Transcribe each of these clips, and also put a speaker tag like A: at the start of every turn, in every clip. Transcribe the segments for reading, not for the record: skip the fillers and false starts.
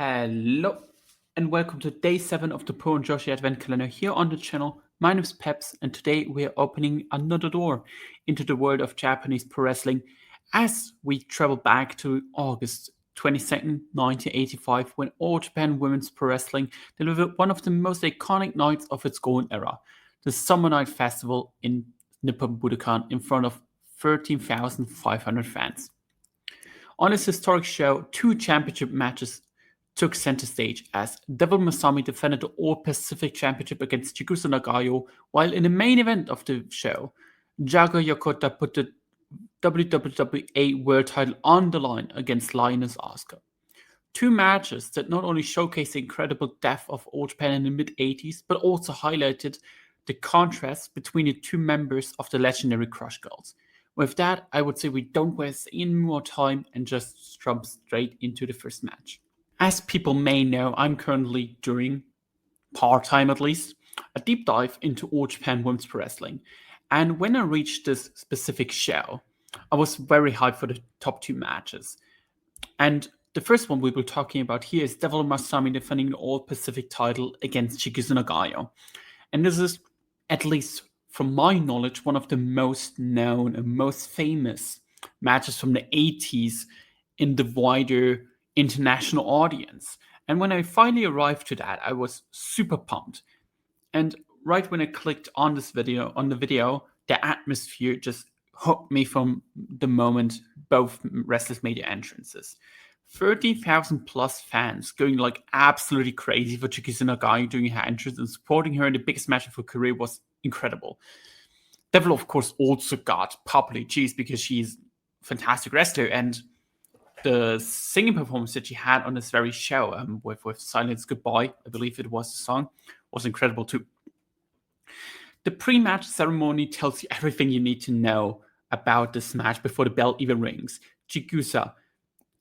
A: Hello and welcome to day 7 of the Puro Joshi Advent Calendar here on the channel. My name is Peps and today we are opening another door into the world of Japanese pro wrestling as we travel back to August 22nd, 1985, when All Japan Women's Pro Wrestling delivered one of the most iconic nights of its golden era, the Summer Night Festival in Nippon Budokan in front of 13,500 fans. On this historic show, 2 championship matches took center stage as Devil Masami defended the All-Pacific Championship against Chigusa Nagayo, while in the main event of the show, Jaguar Yokota put the WWWA World Title on the line against Lioness Asuka. 2 matches that not only showcased the incredible depth of All Japan in the mid-80s, but also highlighted the contrast between the 2 members of the legendary Crush Girls. With that, I would say we don't waste any more time and just jump straight into the first match. As people may know, I'm currently doing, part-time at least, a deep dive into All Japan Women's Pro Wrestling. And when I reached this specific show, I was very hyped for the top 2 matches. And the first one we will be talking about here is Devil Masami defending the All-Pacific title against Chigusa Nagayo. And this is, at least from my knowledge, one of the most known and most famous matches from the 80s in the wider international audience. And when I finally arrived to that, I was super pumped. And right when I clicked on the video, the atmosphere just hooked me from the moment both wrestlers made their entrances. 30,000 plus fans going like absolutely crazy for Chigusa Nagayo doing her entrance and supporting her in the biggest match of her career was incredible. Devil, of course, also got popular cheese because she's a fantastic wrestler, and the singing performance that she had on this very show with Silence Goodbye, I believe it was the song, was incredible too. The pre-match ceremony tells you everything you need to know about this match before the bell even rings. Chigusa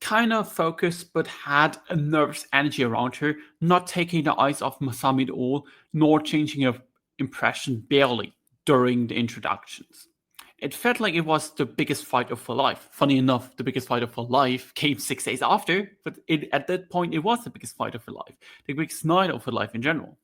A: kind of focused but had a nervous energy around her, not taking the eyes off Masami at all, nor changing her impression barely during the introductions. It felt like it was the biggest fight of her life. Funny enough, the biggest fight of her life came 6 days after, but at that point it was the biggest fight of her life, the biggest night of her life in general.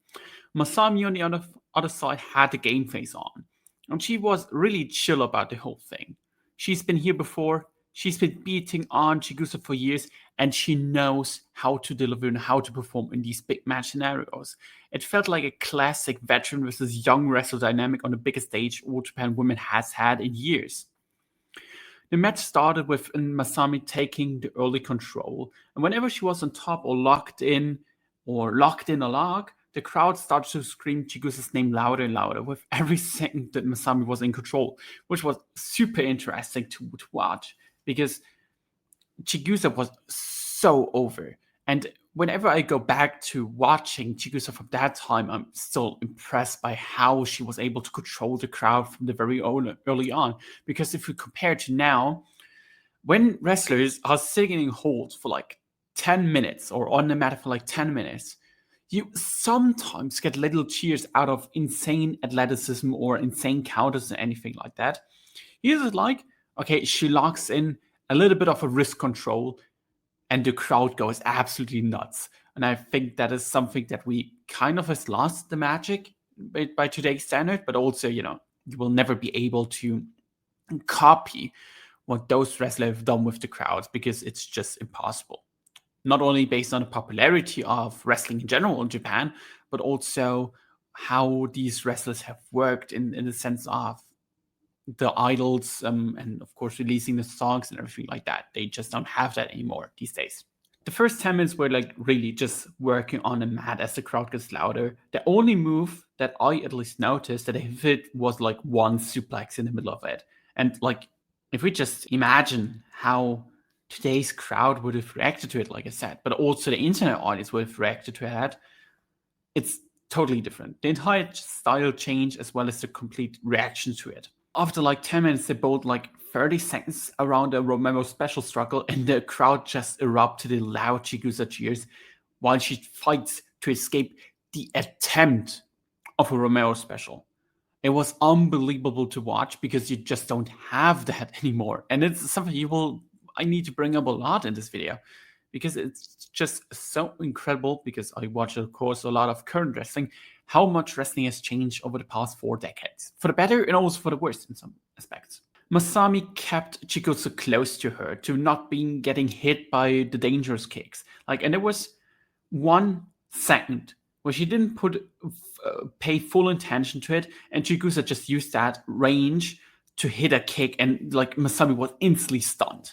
A: Masami on the other side had the game face on, and she was really chill about the whole thing. She's been here before, she's been beating on Chigusa for years, and she knows how to deliver and how to perform in these big match scenarios. It felt like a classic veteran versus young wrestler dynamic on the biggest stage All Japan Women has had in years. The match started with Masami taking the early control, and whenever she was on top or locked in a lock, the crowd started to scream Chigusa's name louder and louder with every second that Masami was in control, which was super interesting to watch because Chigusa was so over. And whenever I go back to watching Chigusa from that time, I'm still impressed by how she was able to control the crowd from the very early on. Because if we compare to now, when wrestlers are sitting in holds for like 10 minutes or on the mat for like 10 minutes, you sometimes get little cheers out of insane athleticism or insane counters or anything like that. Here's it like, okay, she locks in a little bit of a wrist control and the crowd goes absolutely nuts. And I think that is something that we kind of has lost the magic by today's standard, but also, you will never be able to copy what those wrestlers have done with the crowds because it's just impossible. Not only based on the popularity of wrestling in general in Japan, but also how these wrestlers have worked in the sense of the idols and of course releasing the songs and everything like that. They just don't have that anymore these days. The first 10 minutes were like really just working on the mat as the crowd gets louder. The only move that I at least noticed that if it was like one suplex in the middle of it. And like if we just imagine how today's crowd would have reacted to it, like I said, but also the internet audience would have reacted to it, it's totally different. The entire style change as well as the complete reaction to it. After like 10 minutes, they both like 30 seconds around a Romero special struggle, and the crowd just erupted in loud Chigusa cheers while she fights to escape the attempt of a Romero special. It was unbelievable to watch because you just don't have that anymore. And it's something I need to bring up a lot in this video because it's just so incredible, because I watch, of course, a lot of current wrestling, how much wrestling has changed over the past 4 decades. For the better and also for the worse in some aspects. Masami kept Chigusa close to her, to not being getting hit by the dangerous kicks. And there was 1 second where she didn't pay full attention to it, and Chigusa just used that range to hit a kick, and Masami was instantly stunned.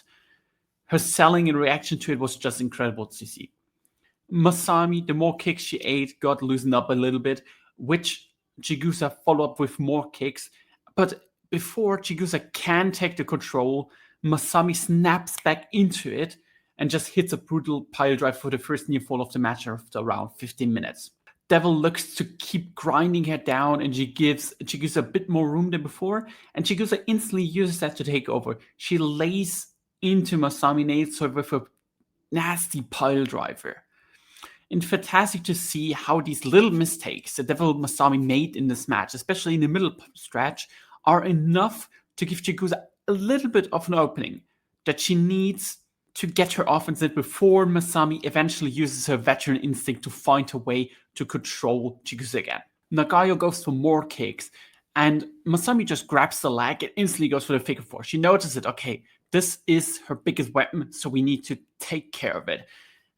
A: Her selling in reaction to it was just incredible to see. Masami, the more kicks she ate, got loosened up a little bit, which Chigusa followed up with more kicks. But before Chigusa can take the control, Masami snaps back into it and just hits a brutal pile drive for the first near fall of the match after around 15 minutes. Devil looks to keep grinding her down, and she gives Chigusa a bit more room than before, and Chigusa instantly uses that to take over. She lays into Masami, nails her with a nasty pile driver. And fantastic to see how these little mistakes that Devil Masami made in this match, especially in the middle stretch, are enough to give Chigusa a little bit of an opening that she needs to get her offense in before Masami eventually uses her veteran instinct to find a way to control Chigusa again. Nagayo goes for more kicks, and Masami just grabs the leg and instantly goes for the figure four. She notices it, okay, this is her biggest weapon, so we need to take care of it.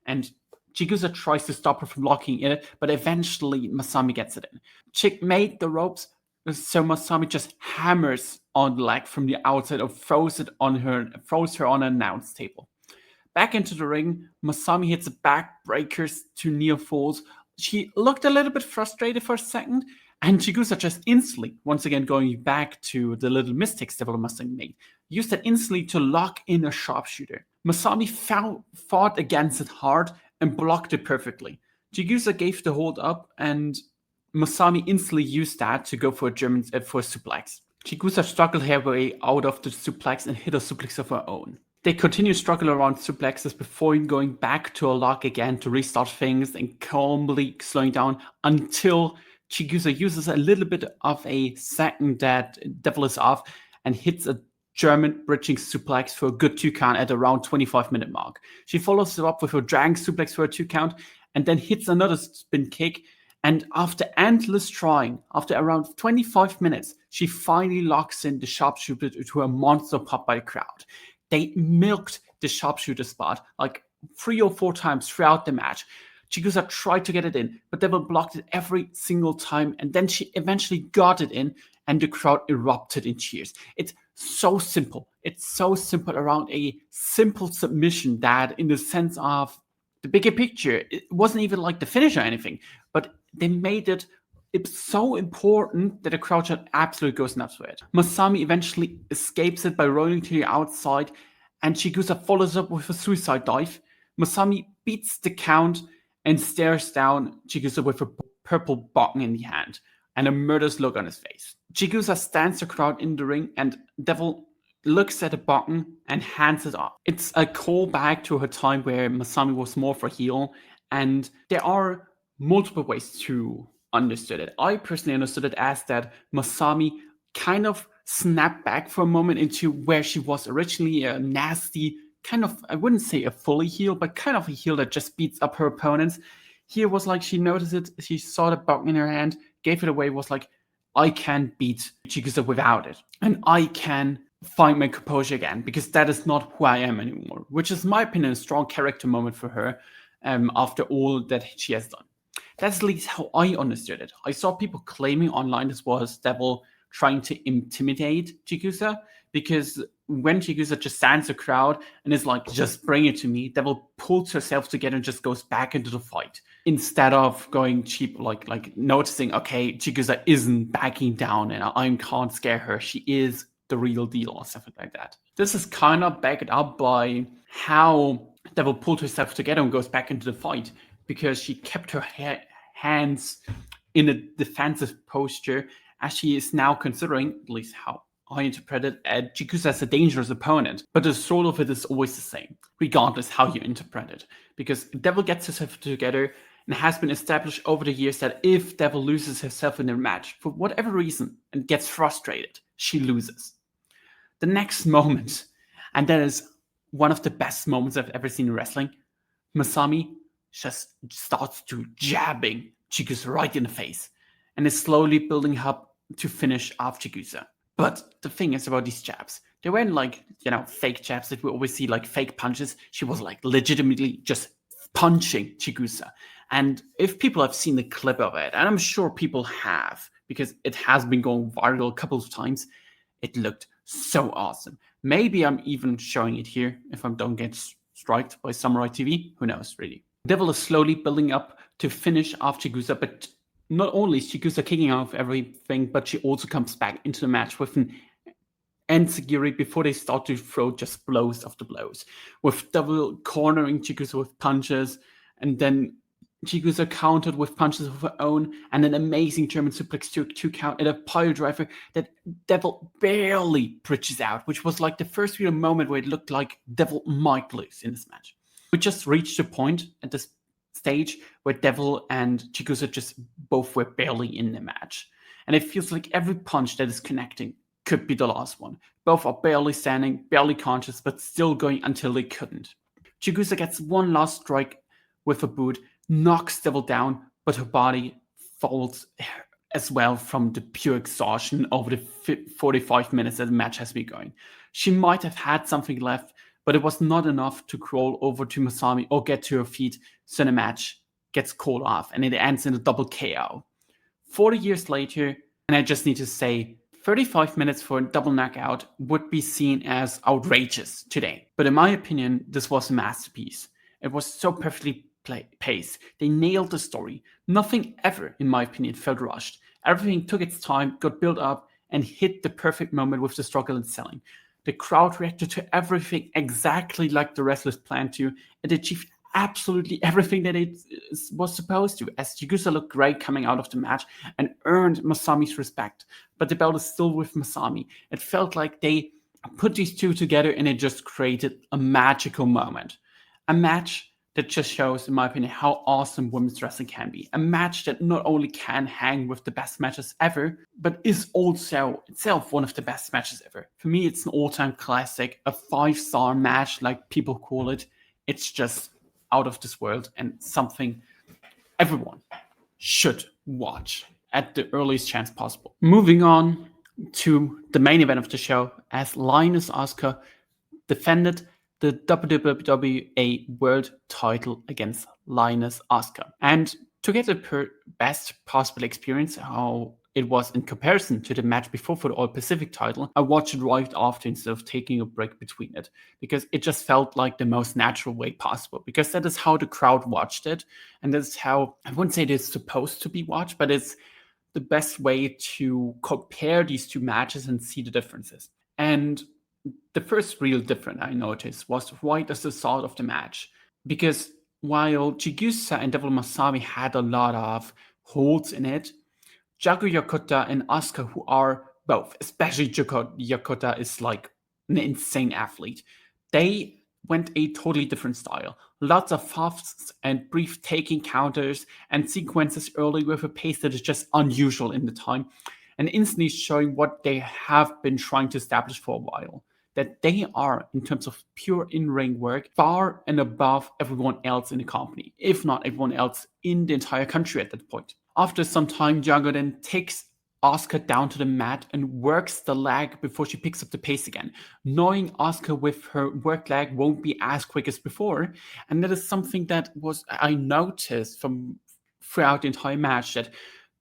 A: And Chigusa tries to stop her from locking it, but eventually Masami gets it in. Chig made the ropes, so Masami just hammers on the leg from the outside or throws her on an announce table. Back into the ring, Masami hits backbreakers to near falls. She looked a little bit frustrated for a second, and Chigusa just instantly, once again going back to the little mistakes Devil Masami made, used that instantly to lock in a sharpshooter. Masami fought against it hard and blocked it perfectly. Chigusa gave the hold up, and Masami instantly used that to go for a suplex. Chigusa struggled her way out of the suplex and hit a suplex of her own. They continue to struggle around suplexes before going back to a lock again to restart things and calmly slowing down until Chigusa uses a little bit of a second that Devil is off and hits a German bridging suplex for a good 2 count at around 25-minute mark. She follows it up with a dragon suplex for a 2 count and then hits another spin kick. And after endless trying, after around 25 minutes, she finally locks in the sharpshooter to a monster pop by the crowd. They milked the sharpshooter spot 3 or 4 times throughout the match. Chigusa tried to get it in, but Devil blocked it every single time, and then she eventually got it in, and the crowd erupted in cheers. It's so simple. It's so simple around a simple submission that, in the sense of the bigger picture, it wasn't even like the finish or anything, but they made it. It's so important that the crowd just absolutely goes nuts for it. Masami eventually escapes it by rolling to the outside, and Chigusa follows up with a suicide dive. Masami beats the count and stares down Chigusa with a purple button in the hand and a murderous look on his face. Chigusa stands the crowd in the ring, and Devil looks at the button and hands it off. It's a callback to her time where Masami was more for heel, and there are multiple ways to understood it. I personally understood it as that Masami kind of snapped back for a moment into where she was originally, a nasty, kind of, I wouldn't say a fully heel, but kind of a heel that just beats up her opponents. Here was she noticed it, she saw the button in her hand, gave it away, was like, I can beat Chigusa without it. And I can find my composure again, because that is not who I am anymore. Which is, in my opinion, a strong character moment for her after all that she has done. That's at least how I understood it. I saw people claiming online this was Devil trying to intimidate Chigusa, because when Chigusa just stands the crowd and is like, just bring it to me, Devil pulls herself together and just goes back into the fight. Instead of going cheap, like noticing, okay, Chigusa isn't backing down and I can't scare her. She is the real deal or something like that. This is kind of backed up by how Devil pulled herself together and goes back into the fight, because she kept her hands in a defensive posture, as she is now considering, at least how I interpret it, Chigusa as a dangerous opponent. But the soul of it is always the same, regardless how you interpret it. Because Devil gets herself together, and has been established over the years that if Devil loses herself in a match, for whatever reason, and gets frustrated, she loses. The next moment, and that is one of the best moments I've ever seen in wrestling, Masami just starts to jabbing Chigusa right in the face and is slowly building up to finish off Chigusa. But the thing is about these jabs, they weren't like, fake jabs that we always see, like fake punches. She was like legitimately just punching Chigusa. And if people have seen the clip of it, and I'm sure people have, because it has been going viral a couple of times, it looked so awesome. Maybe I'm even showing it here if I don't get striked by Samurai TV. Who knows, really. Devil is slowly building up to finish off Chigusa, but not only is Chigusa kicking off everything, but she also comes back into the match with an enziguri before they start to throw just blows after blows, with Devil cornering Chigusa with punches, and then Chigusa countered with punches of her own, and an amazing German suplex to 2 count and a pile driver that Devil barely bridges out, which was like the first real moment where it looked like Devil might lose in this match. We just reached a point at this stage where Devil and Chigusa just both were barely in the match. And it feels like every punch that is connecting could be the last one. Both are barely standing, barely conscious, but still going until they couldn't. Chigusa gets one last strike with a boot, knocks Devil down, but her body falls as well from the pure exhaustion over the 45 minutes that the match has been going. She might have had something left, but it was not enough to crawl over to Masami or get to her feet, so the match gets called off, and it ends in a double KO. 40 years later, and I just need to say, 35 minutes for a double knockout would be seen as outrageous today. But in my opinion, this was a masterpiece. It was so perfectly paced. They nailed the story. Nothing ever, in my opinion, felt rushed. Everything took its time, got built up, and hit the perfect moment with the struggle and selling. The crowd reacted to everything exactly like the wrestlers planned to, and achieved absolutely everything that it was supposed to, as Chigusa looked great coming out of the match and earned Masami's respect. But the belt is still with Masami. It felt like they put these two together and it just created a magical moment. A match that just shows, in my opinion, how awesome women's wrestling can be. A match that not only can hang with the best matches ever, but is also itself one of the best matches ever. For me, it's an all-time classic, a 5-star match, like people call it. It's just out of this world and something everyone should watch at the earliest chance possible. Moving on to the main event of the show, as Lioness Asuka defended the WWWA World Title against Lioness Asuka. And to get the best possible experience, how it was in comparison to the match before for the All Pacific title, I watched it right after instead of taking a break between it, because it just felt like the most natural way possible, because that is how the crowd watched it, and that's how, I wouldn't say it is supposed to be watched, but it's the best way to compare these two matches and see the differences. And the first real difference I noticed was right at the start of the match, because while Chigusa and Devil Masami had a lot of holds in it, Jaguar Yokota and Asuka, who are both, especially Yokota is like an insane athlete, they went a totally different style. Lots of fast and breathtaking counters and sequences early with a pace that is just unusual in the time, and instantly showing what they have been trying to establish for a while. That they are, in terms of pure in-ring work, far and above everyone else in the company, if not everyone else in the entire country at that point. After some time, Jaguar then takes Asuka down to the mat and works the leg before she picks up the pace again, knowing Asuka with her work leg won't be as quick as before. And that is something that I noticed from throughout the entire match, that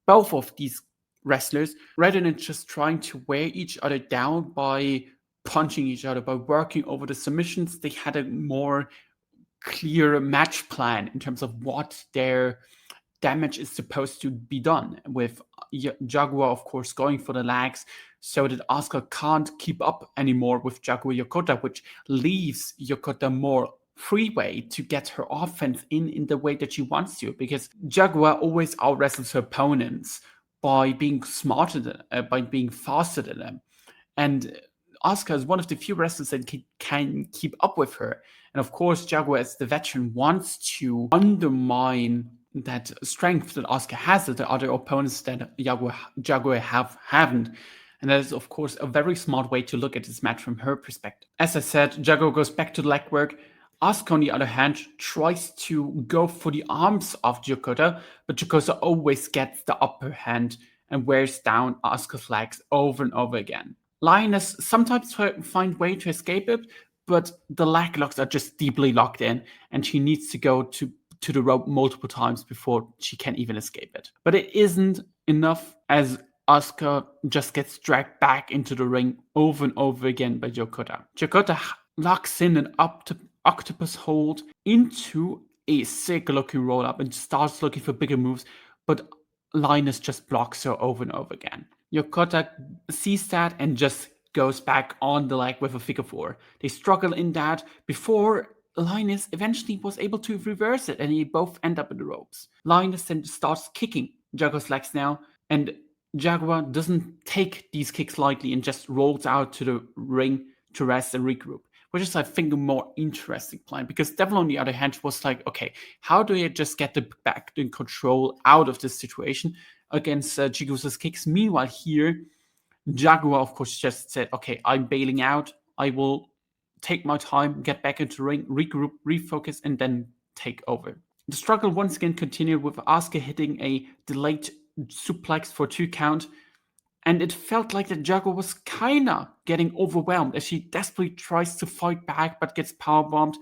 A: both of these wrestlers, rather than just trying to wear each other down by punching each other, by working over the submissions, they had a more clear match plan in terms of what their damage is supposed to be done, with Jaguar, of course, going for the legs so that Asuka can't keep up anymore with Jaguar Yokota, which leaves Yokota more freeway to get her offense in the way that she wants to, because Jaguar always out-wrestles her opponents by being smarter than by being faster than them. And Asuka is one of the few wrestlers that can keep up with her. And of course, Jaguar, as the veteran, wants to undermine that strength that Asuka has that the other opponents that Jaguar haven't. And that is, of course, a very smart way to look at this match from her perspective. As I said, Jaguar goes back to the leg work. Asuka, on the other hand, tries to go for the arms of Yokota, but Yokota always gets the upper hand and wears down Asuka's legs over and over again. Lioness sometimes find way to escape it, but the leg locks are just deeply locked in, and she needs to go to the rope multiple times before she can even escape it. But it isn't enough, as Asuka just gets dragged back into the ring over and over again by Yokota. Yokota locks in an octopus hold into a sick looking roll up and starts looking for bigger moves, but Lioness just blocks her over and over again. Yokota sees that and just goes back on the leg with a figure four. They struggle in that before Lioness eventually was able to reverse it, and they both end up in the ropes. Lioness then starts kicking Jaguar's legs now, and Jaguar doesn't take these kicks lightly and just rolls out to the ring to rest and regroup, which is, I think, a more interesting plan, because Devil, on the other hand, was like, okay, how do I just get the back in control out of this situation against Chigusa's kicks? Meanwhile, here, Jaguar, of course, just said, okay, I'm bailing out. I will take my time, get back into the ring, regroup, refocus, and then take over. The struggle once again continued with Asuka hitting a delayed suplex for 2 count, and it felt like the Jaguar was kinda getting overwhelmed as she desperately tries to fight back but gets powerbombed.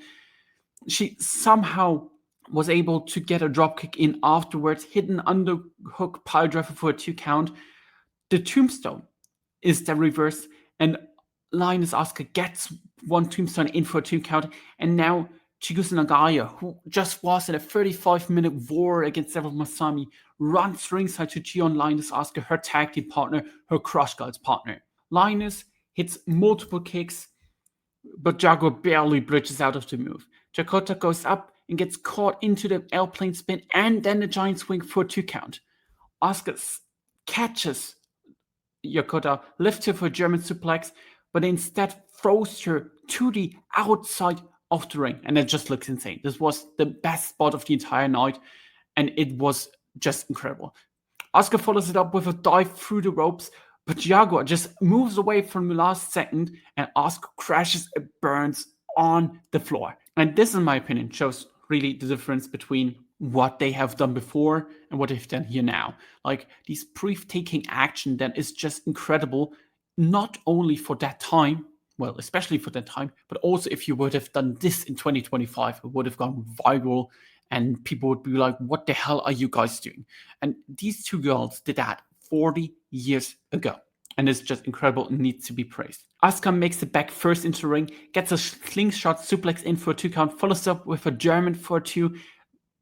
A: She somehow was able to get a dropkick in afterwards, hit an underhook piledriver for a 2 count. The tombstone is the reverse, and Lioness Asuka gets one tombstone in for a 2 count, and now Chigusa Nagayo, who just was in a 35-minute war against Devil Masami, runs ringside to cheer on Lioness Asuka, her tag team partner, her Crush Guards partner. Lioness hits multiple kicks, but Jaguar barely bridges out of the move. Yokota goes up and gets caught into the airplane spin and then the giant swing for a 2 count. Asuka catches Yokota, lifts her for a German suplex, but instead throws her to the outside of the ring, and it just looks insane. This was the best spot of the entire night, and it was just incredible. Asuka follows it up with a dive through the ropes, but Jaguar just moves away from the last second, and Asuka crashes and burns on the floor. And this, in my opinion, shows really the difference between what they have done before and what they've done here now. Like, these breathtaking action that is just incredible, not only for that time, well, especially for that time, but also if you would have done this in 2025, it would have gone viral and people would be like, what the hell are you guys doing? And these two girls did that 40 years ago. And it's just incredible and needs to be praised. Asuka makes it back first into the ring, gets a slingshot suplex in for a 2 count, follows up with a German for a 2.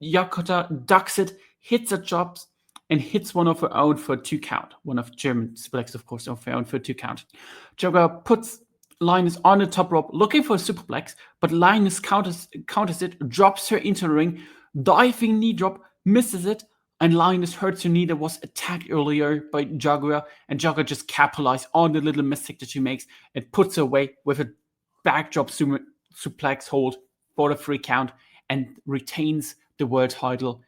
A: Yokota ducks it, hits a chops, and hits one of her own for a 2 count. One of German suplex, of course, of her own for a 2 count. Jaguar puts Lioness on the top rope, looking for a superplex, but Lioness counters it, drops her into the ring, diving knee drop, misses it, and Lioness hurts her knee that was attacked earlier by Jaguar, and Jaguar just capitalizes on the little mistake that she makes and puts her away with a backdrop suplex hold for the 3 count and retains the world title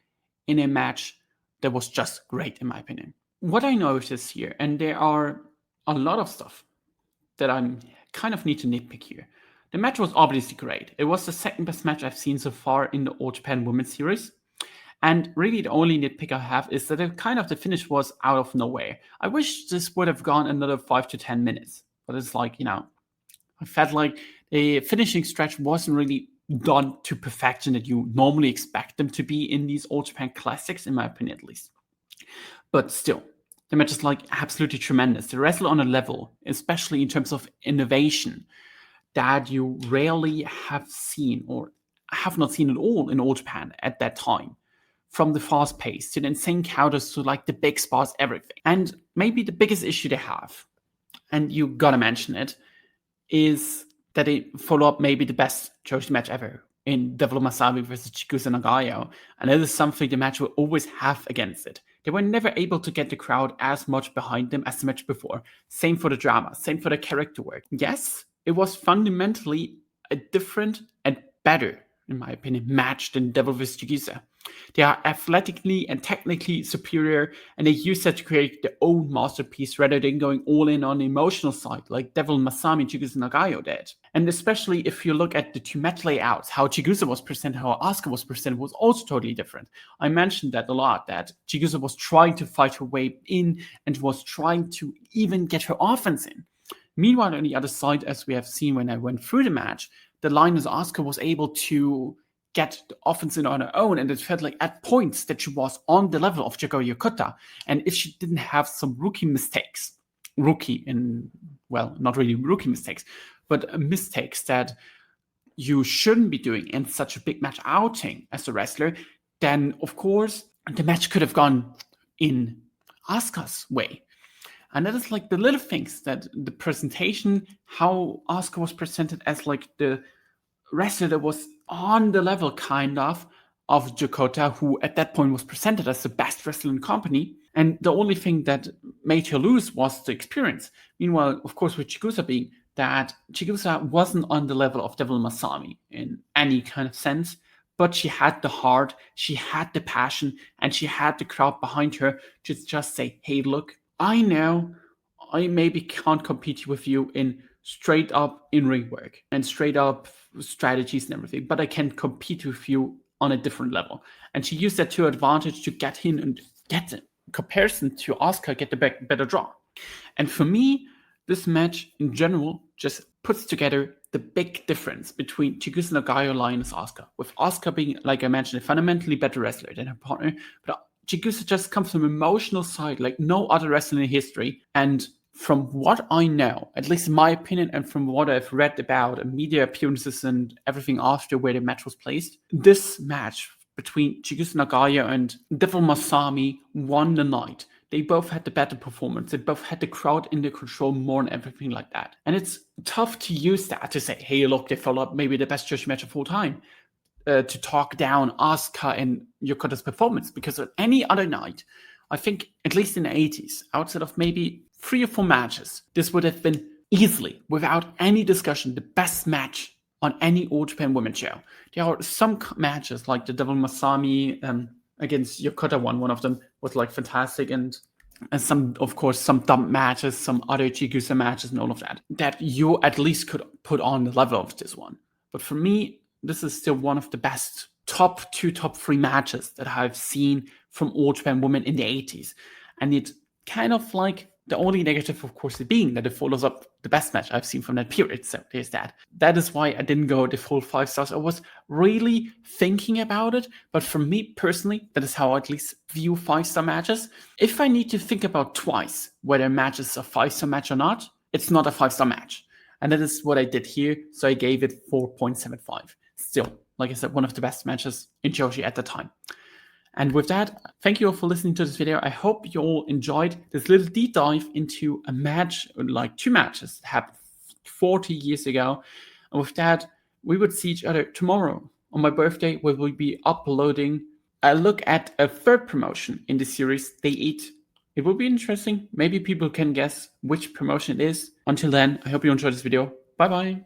A: in a match that was just great, in my opinion. What I noticed here, and there are a lot of stuff that I kind of need to nitpick here. The match was obviously great. It was the second best match I've seen so far in the All Japan Women's Series. And really the only nitpick I have is that the finish was out of nowhere. I wish this would have gone another 5 to 10 minutes. But it's like, I felt like the finishing stretch wasn't really done to perfection that you normally expect them to be in these All Japan Classics, in my opinion at least. But still, the match is absolutely tremendous. They wrestle on a level, especially in terms of innovation, that you rarely have seen or have not seen at all in All Japan at that time. From the fast pace to the insane counters to the big spots, everything. And maybe the biggest issue they have, and you gotta mention it, is that they follow up maybe the best Joshi match ever in Devil Masami versus Chigusa Nagayo. And that is something the match will always have against it. They were never able to get the crowd as much behind them as the match before. Same for the drama, same for the character work. Yes, it was fundamentally a different and better in my opinion, match than Devil vs. Chigusa. They are athletically and technically superior, and they use that to create their own masterpiece rather than going all in on the emotional side, like Devil Masami and Chigusa Nagayo did. And especially if you look at the two match layouts, how Chigusa was presented, how Asuka was presented was also totally different. I mentioned that a lot, that Chigusa was trying to fight her way in and was trying to even get her offense in. Meanwhile, on the other side, as we have seen when I went through the match, the Lioness Asuka was able to get the offense in on her own, and it felt like at points that she was on the level of Jaguar Yokota. And if she didn't have some rookie mistakes, not really rookie mistakes, but mistakes that you shouldn't be doing in such a big match outing as a wrestler, then of course the match could have gone in Asuka's way. And that is like the little things, that the presentation, how Asuka was presented as like the wrestler that was on the level kind of Yokota, who at that point was presented as the best wrestler in the company. And the only thing that made her lose was the experience. Meanwhile, of course, with Chigusa being that Chigusa wasn't on the level of Devil Masami in any kind of sense, but she had the heart, she had the passion, and she had the crowd behind her to just say, hey, look, I know I maybe can't compete with you in straight up in-ring work and straight up strategies and everything, but I can compete with you on a different level. And she used that to her advantage to get in and get, in comparison to Asuka, get the better draw. And for me, this match in general just puts together the big difference between Chigusa Nagayo and Lioness Asuka, with Asuka being, like I mentioned, a fundamentally better wrestler than her partner, but Chigusa just comes from an emotional side like no other wrestler in history. And from what I know, at least in my opinion, and from what I've read about media appearances and everything after where the match was placed, this match between Chigusa Nagayo and Devil Masami won the night. They both had the better performance. They both had the crowd in their control more and everything like that. And it's tough to use that to say, hey, look, they followed up maybe the best Joshi match of all time. To talk down Asuka and Yokota's performance, because on any other night, I think, at least in the 80s, outside of maybe 3 or 4 matches, this would have been easily, without any discussion, the best match on any All Japan Women's show. There are some matches, like the Devil Masami against Yokota one of them was like fantastic, and some, of course, some dump matches, some other Chigusa matches and all of that you at least could put on the level of this one. But for me, this is still one of the best top 2, top 3 matches that I've seen from All Japan Women in the 80s. And it's kind of like the only negative, of course, being that it follows up the best match I've seen from that period. So there's that. That is why I didn't go the full 5 stars. I was really thinking about it. But for me personally, that is how I at least view 5-star matches. If I need to think about twice whether a match is a 5-star match or not, it's not a 5-star match. And that is what I did here. So I gave it 4.75. Still, like I said, one of the best matches in Joshi at the time. And with that, thank you all for listening to this video. I hope you all enjoyed this little deep dive into a match, like 2 matches that happened 40 years ago. And with that, we would see each other tomorrow on my birthday, where we'll be uploading a look at a 3rd promotion in the series, Day 8. It will be interesting. Maybe people can guess which promotion it is. Until then, I hope you enjoyed this video. Bye-bye.